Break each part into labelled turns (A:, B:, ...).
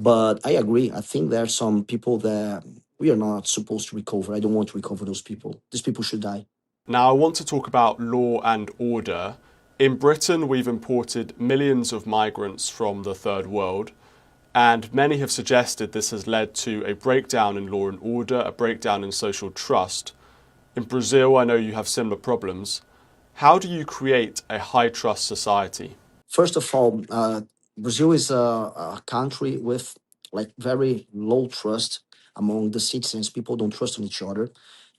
A: But I agree. I think there are some people that we are not supposed to recover. I don't want to recover those people. These people should die.
B: Now, I want to talk about law and order. In Britain, we've imported millions of migrants from the third world, and many have suggested this has led to a breakdown in law and order, a breakdown in social trust. In Brazil, I know you have similar problems. How do you create a high trust society?
A: First of all, Brazil is a country with like very low trust among the citizens. People don't trust on each other,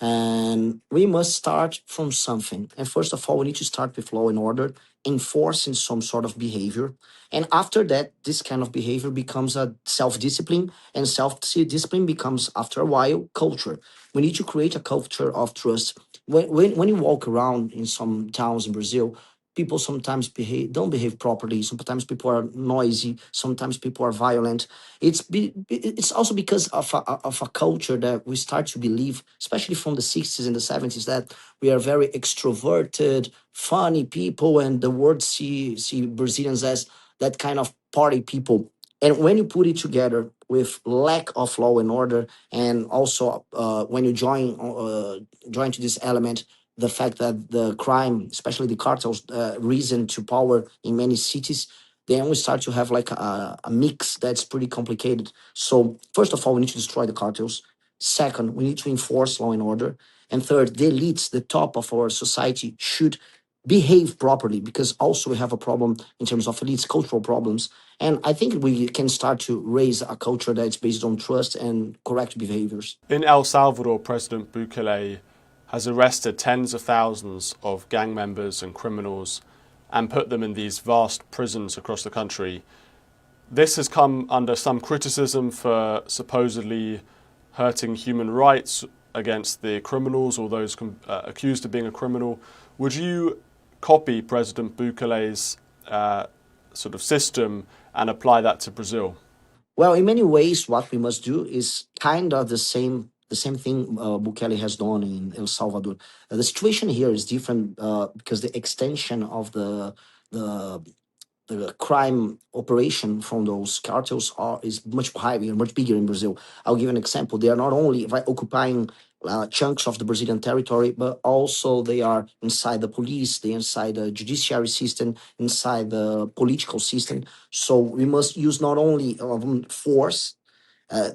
A: and we must start from something. And first of all, we need to start with law and order, enforcing some sort of behavior. And after that, this kind of behavior becomes a self-discipline, and self-discipline becomes, after a while, culture. We need to create a culture of trust. When you walk around in some towns in Brazil, people sometimes don't behave properly. Sometimes people are noisy. Sometimes people are violent. It's also because of a culture that we start to believe, especially from the 60s and the 70s, that we are very extroverted, funny people, and the world see Brazilians as that kind of party people. And when you put it together with lack of law and order, and also when you join to this element the fact that the crime, especially the cartels, risen to power in many cities, then we start to have like a mix that's pretty complicated. So first of all, we need to destroy the cartels. Second, we need to enforce law and order. And third, the elites, the top of our society, should behave properly, because also we have a problem in terms of elites, cultural problems. And I think we can start to raise a culture that's based on trust and correct behaviors.
B: In El Salvador, President Bukele has arrested tens of thousands of gang members and criminals and put them in these vast prisons across the country. This has come under some criticism for supposedly hurting human rights against the criminals or those accused of being a criminal. Would you copy President Bukele's sort of system and apply that to Brazil?
A: Well, in many ways, what we must do is kind of the same thing Bukele has done in El Salvador. The situation here is different because the extension of the the crime operation from those cartels is much higher, much bigger in Brazil. I'll give an example. They are not only occupying chunks of the Brazilian territory, but also they are inside the police, they are inside the judiciary system, inside the political system. So we must use not only force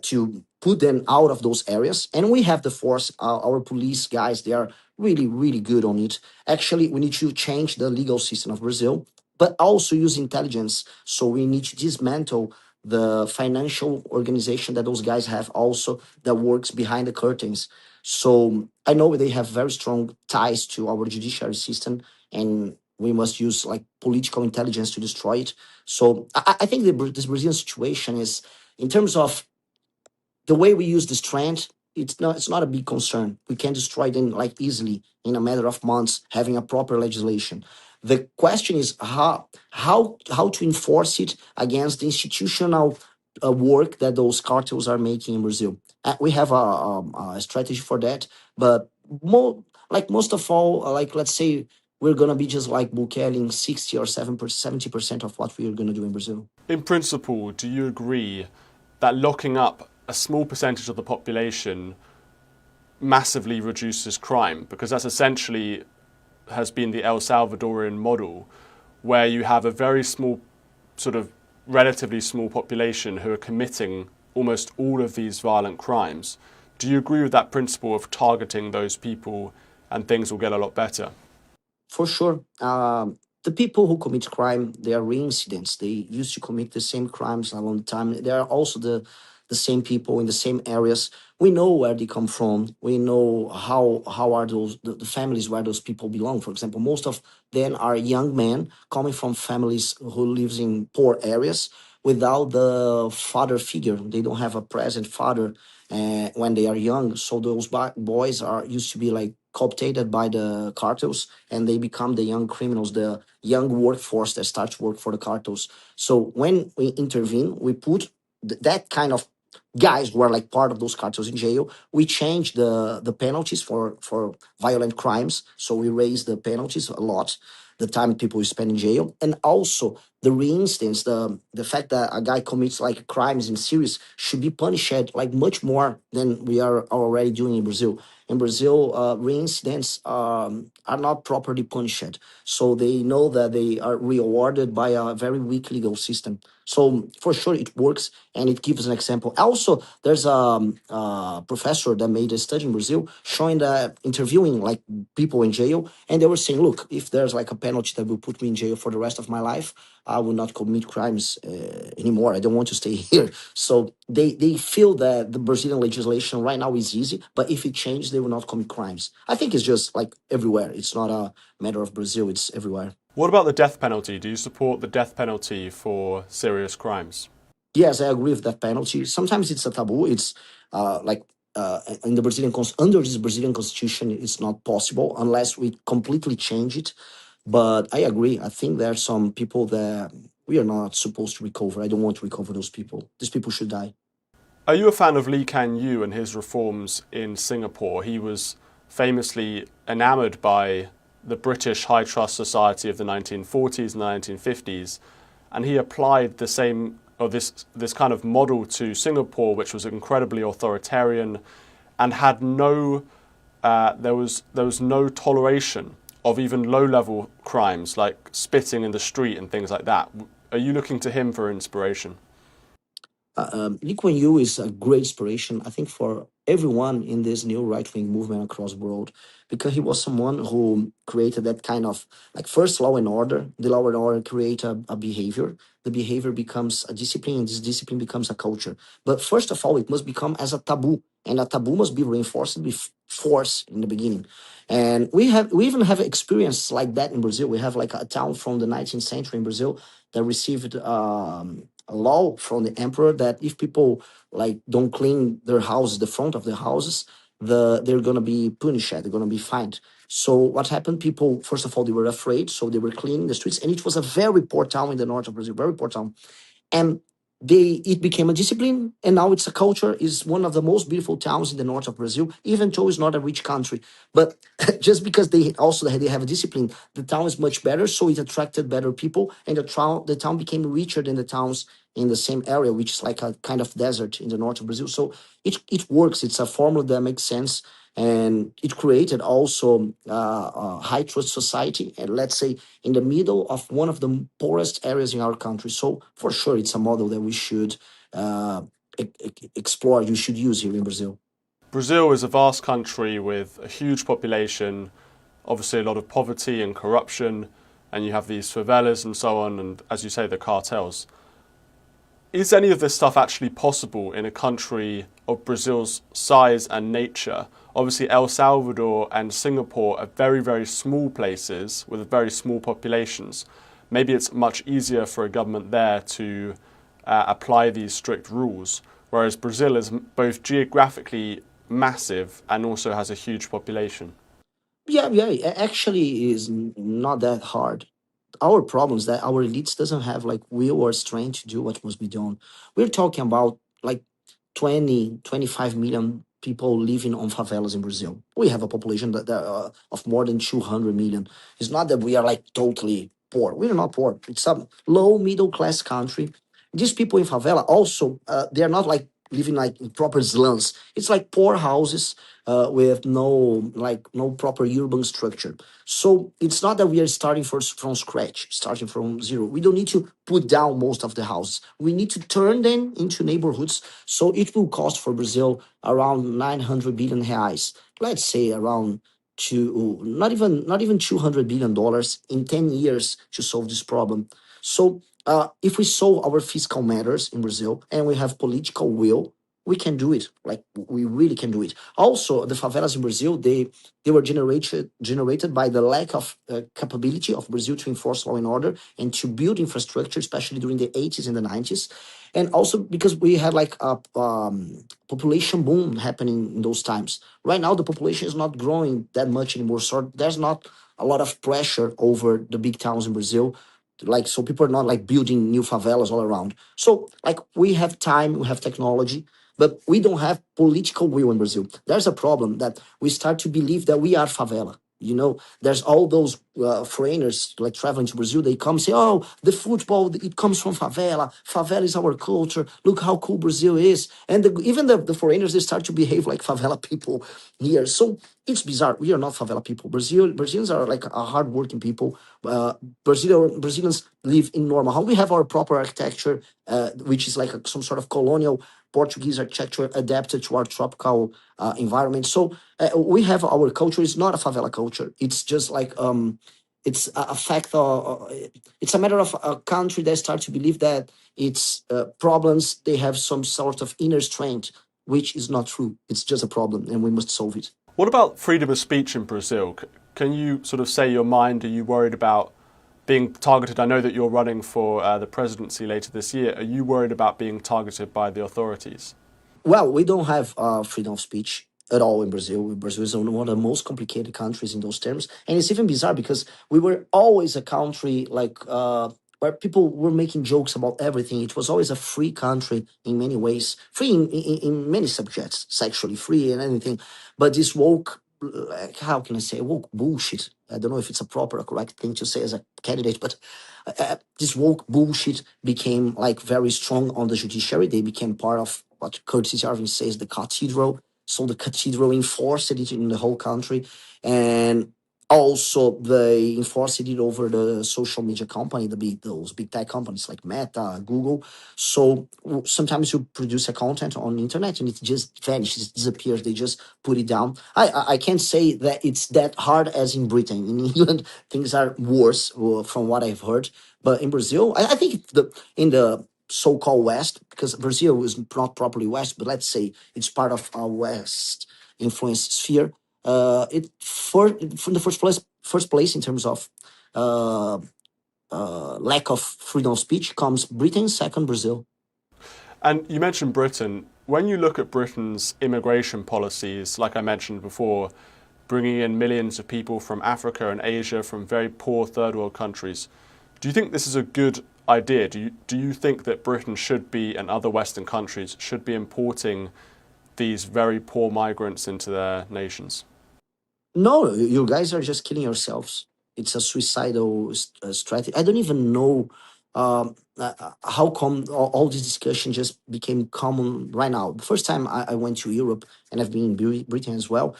A: to put them out of those areas. And we have the force, our police guys, they are really, really good on it. Actually, we need to change the legal system of Brazil, but also use intelligence. So we need to dismantle the financial organization that those guys have also that works behind the curtains. So I know they have very strong ties to our judiciary system, and we must use like political intelligence to destroy it. So I think this Brazilian situation is, in terms of the way we use the strand, it's not a big concern. We can destroy them like easily in a matter of months, having a proper legislation. The question is how to enforce it against the institutional work that those cartels are making in Brazil. We have a strategy for that, but most of all, like let's say we're gonna be just like Bukele in 60 or 70% of what we are gonna do in Brazil.
B: In principle, do you agree that locking up a small percentage of the population massively reduces crime? Because that's essentially has been the El Salvadorian model, where you have a very small, sort of relatively small population who are committing almost all of these violent crimes. Do you agree with that principle of targeting those people and things will get a lot better?
A: For sure. The people who commit crime, they are reincidents. They used to commit the same crimes a long time. They are also the same people in the same areas. We know where they come from. We know how are the families where those people belong. For example, most of them are young men coming from families who lives in poor areas without the father figure. They don't have a present father when they are young. So those boys are used to be like cooptated by the cartels, and they become the young criminals, the young workforce that starts to work for the cartels. So when we intervene, we put that kind of guys who are like part of those cartels in jail. We change the penalties for violent crimes, so we raise the penalties a lot, the time people spend in jail, and also the reinstance, the fact that a guy commits like crimes in series should be punished like much more than we are already doing in Brazil. In Brazil, reincidents are not properly punished, so they know that they are rewarded by a very weak legal system. So for sure, it works, and it gives an example. Also, there's a professor that made a study in Brazil showing that interviewing like people in jail, and they were saying, look, if there's like a penalty that will put me in jail for the rest of my life, I will not commit crimes anymore. I don't want to stay here. So they feel that the Brazilian legislation right now is easy, but if it changes, they will not commit crimes. I think it's just like everywhere. It's not a matter of Brazil. It's everywhere.
B: What about the death penalty? Do you support the death penalty for serious crimes?
A: Yes, I agree with that penalty. Sometimes it's a taboo. It's like in the under this Brazilian constitution, it's not possible unless we completely change it. But I agree. I think there are some people that we are not supposed to recover. I don't want to recover those people. These people should die.
B: Are you a fan of Lee Kuan Yew and his reforms in Singapore? He was famously enamoured by the British high trust society of the 1940s and 1950s, and he applied the same or this kind of model to Singapore, which was incredibly authoritarian and had no there was no toleration of even low level crimes like spitting in the street and things like that. Are you looking to him for inspiration?
A: Lee Kuan Yew is a great inspiration, I think, for everyone in this new right wing movement across the world, because he was someone who created that kind of like first law and order. The law and order create a behavior. The behavior becomes a discipline, and this discipline becomes a culture. But first of all, it must become as a taboo, and a taboo must be reinforced with force in the beginning. And we even have experience like that in Brazil. We have like a town from the 19th century in Brazil that received a law from the emperor that if people like don't clean their houses, the front of their houses, they're gonna be punished, they're gonna be fined. So what happened? People, first of all, they were afraid, so they were cleaning the streets, and it was a very poor town in the north of Brazil, very poor town. And it became a discipline, and now it's a culture. Is one of the most beautiful towns in the north of Brazil, even though it's not a rich country. But just because they have a discipline, the town is much better, so it attracted better people, and the town became richer than the towns in the same area, which is like a kind of desert in the north of Brazil. So it works. It's a formula that makes sense, and it created also a high trust society, and let's say in the middle of one of the poorest areas in our country. So for sure, it's a model that we should uh, explore. You should use here in Brazil.
B: Brazil is a vast country with a huge population, obviously a lot of poverty and corruption, and you have these favelas and so on, and as you say, the cartels. Is any of this stuff actually possible in a country of Brazil's size and nature? Obviously, El Salvador and Singapore are very, very small places with very small populations. Maybe it's much easier for a government there to apply these strict rules, whereas Brazil is both geographically massive and also has a huge population.
A: Yeah, yeah. Actually, is not that hard. Our problem is that our elites doesn't have like will or strength to do what must be done. We're talking about like 25 million people living on favelas in Brazil. We have a population of more than 200 million. It's not that we are like totally poor. We're not poor. It's a low middle class country. These people in favela also, they're not like living like in proper slums. It's like poor houses with no proper urban structure. So it's not that we are starting from scratch, starting from zero. We don't need to put down most of the houses. We need to turn them into neighborhoods. So it will cost for Brazil around 900 billion reais. Let's say around not even $200 billion in 10 years to solve this problem. So if we solve our fiscal matters in Brazil and we have political will, we can do it. Like we really can do it. Also, the favelas in Brazil, they were generated by the lack of capability of Brazil to enforce law and order and to build infrastructure, especially during the 80s and the 90s, and also because we had like a population boom happening in those times. Right now, the population is not growing that much anymore, so there's not a lot of pressure over the big towns in Brazil. Like so, people are not like building new favelas all around. So like we have time, we have technology, but we don't have political will in Brazil. There's a problem that we start to believe that we are favela. There's all those foreigners like traveling to Brazil. They come say, "Oh, the football, it comes from favela. Favela is our culture. Look how cool Brazil is." And even the foreigners, they start to behave like favela people here. So it's bizarre. We are not favela people. Brazilians are like a hardworking people. Brazilians live in normal. How we have our proper architecture, which is like some sort of colonial Portuguese architecture adapted to our tropical environment. So we have our culture. It's not a favela culture. It's just like it's a fact. It's a matter of a country that starts to believe that its problems, they have some sort of inner strength, which is not true. It's just a problem, and we must solve it.
B: What about freedom of speech in Brazil? Can you sort of say your mind? Are you worried about being targeted? I know that you're running for the presidency later this year. Are you worried about being targeted by the authorities?
A: Well, we don't have freedom of speech at all in Brazil. Brazil is one of the most complicated countries in those terms, and it's even bizarre because we were always a country like where people were making jokes about everything. It was always a free country in many ways, free in many subjects, sexually free and anything. But this woke, like, how can I say, woke bullshit. I don't know if it's a proper or correct thing to say as a candidate, but this woke bullshit became like very strong on the judiciary. They became part of what Curtis Yarvin says, the cathedral. So the cathedral enforced it in the whole country. And also they enforced it over the social media company, those big tech companies like Meta, Google. So sometimes you produce a content on the internet and it just vanishes, it disappears. They just put it down. I can't say that it's that hard as in Britain. In England, things are worse from what I've heard. But in Brazil, I think in the so-called West, because Brazil is not properly West, but let's say it's part of our West influence sphere. It from the first place in terms of uh, lack of freedom of speech comes Britain, second Brazil.
B: And you mentioned Britain. When you look at Britain's immigration policies, like I mentioned before, bringing in millions of people from Africa and Asia, from very poor third world countries, do you think this is a good idea? Do you think that Britain should be, and other Western countries should be, importing these very poor migrants into their nations?
A: No, you guys are just killing yourselves. It's a suicidal strategy. I don't even know how come all this discussion just became common right now. The first time I went to Europe, and I've been in Britain as well,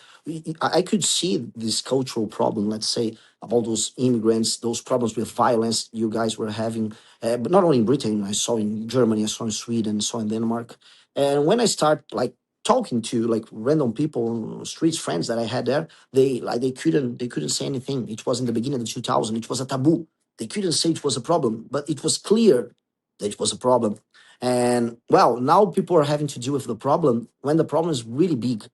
A: I could see this cultural problem, let's say, about those immigrants, those problems with violence you guys were having. But not only in Britain, I saw in Germany, I saw in Sweden, I saw in Denmark. And when I start like talking to like random people, streets friends that I had there, they couldn't say anything. It was in the beginning of the 2000. It was a taboo. They couldn't say it was a problem, but it was clear that it was a problem. And well, now people are having to deal with the problem when the problem is really big.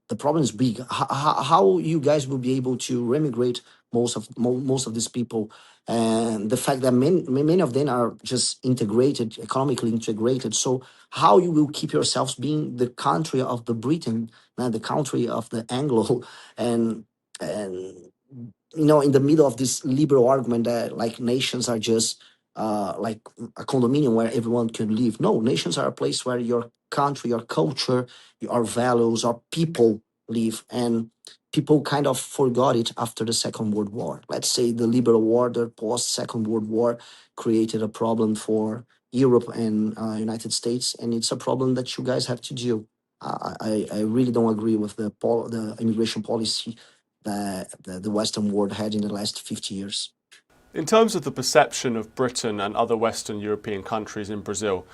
A: The problem is big. How you guys will be able to remigrate most of these people, and the fact that many of them are just integrated, economically integrated. So how you will keep yourselves being the country of the Britain, the country of the Anglo, and in the middle of this liberal argument that like nations are just like a condominium where everyone can live. No, nations are a place where your country, your culture, your values, our people live. And people kind of forgot it after the Second World War. Let's say the liberal order post Second World War created a problem for Europe and United States, and it's a problem that you guys have to deal. I really don't agree with the immigration policy that the Western world had in the last 50 years.
B: In terms of the perception of Britain and other Western European countries in Brazil,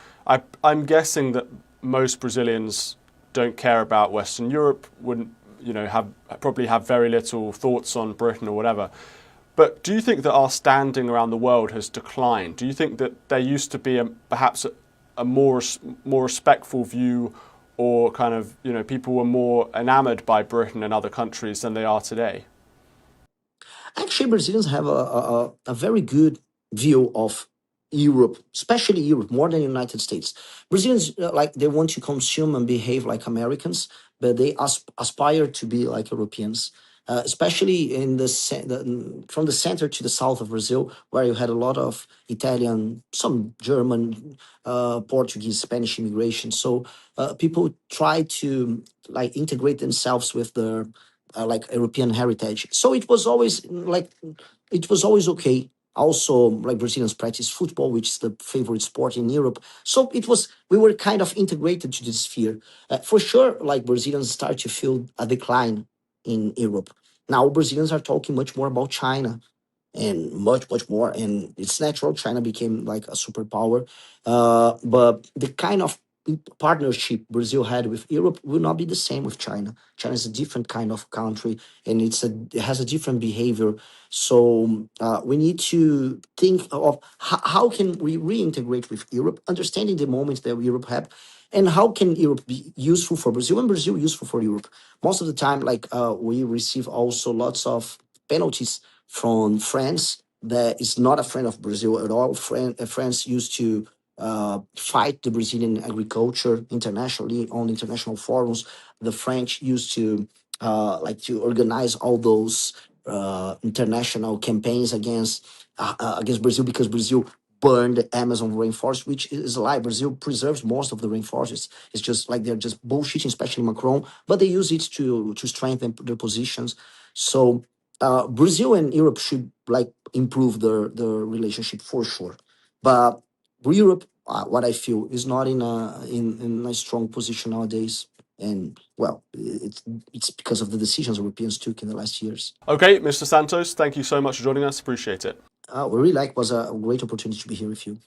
B: I'm guessing that most Brazilians don't care about Western Europe, wouldn't probably have very little thoughts on Britain or whatever. But do you think that our standing around the world has declined? Do you think that there used to be perhaps a more respectful view, or kind of people were more enamored by Britain and other countries than they are today?
A: Actually, Brazilians have a very good view of Europe, especially Europe, more than the United States. Brazilians, like, they want to consume and behave like Americans, but they aspire to be like Europeans. Especially in from the center to the south of Brazil, where you had a lot of Italian, some German, Portuguese, Spanish immigration. So people try to like integrate themselves with the like European heritage. So it was always okay. Also, like Brazilians practice football, which is the favorite sport in Europe. So we were kind of integrated to this sphere. For sure, like Brazilians start to feel a decline in Europe. Now Brazilians are talking much more about China and much more, and it's natural. China became like a superpower, but the kind of partnership Brazil had with Europe will not be the same with China. China is a different kind of country, and it has a different behavior. So we need to think of how can we reintegrate with Europe, understanding the moments that Europe had, and how can Europe be useful for Brazil and Brazil useful for Europe. Most of the time, like we receive also lots of penalties from France that is not a friend of Brazil at all. France used to fight the Brazilian agriculture internationally on international forums. The French used to like to organize all those international campaigns against Brazil because Brazil burned the Amazon rainforest, which is a lie. Brazil preserves most of the rainforests. It's just like they're just bullshitting, especially Macron, but they use it to strengthen their positions. So Brazil and Europe should like improve their relationship for sure. But Europe, what I feel, is not in a strong position nowadays. And well, it's because of the decisions Europeans took in the last years.
B: Okay, Mr. Santos, thank you so much for joining us. Appreciate it.
A: We really like was a great opportunity to be here with you.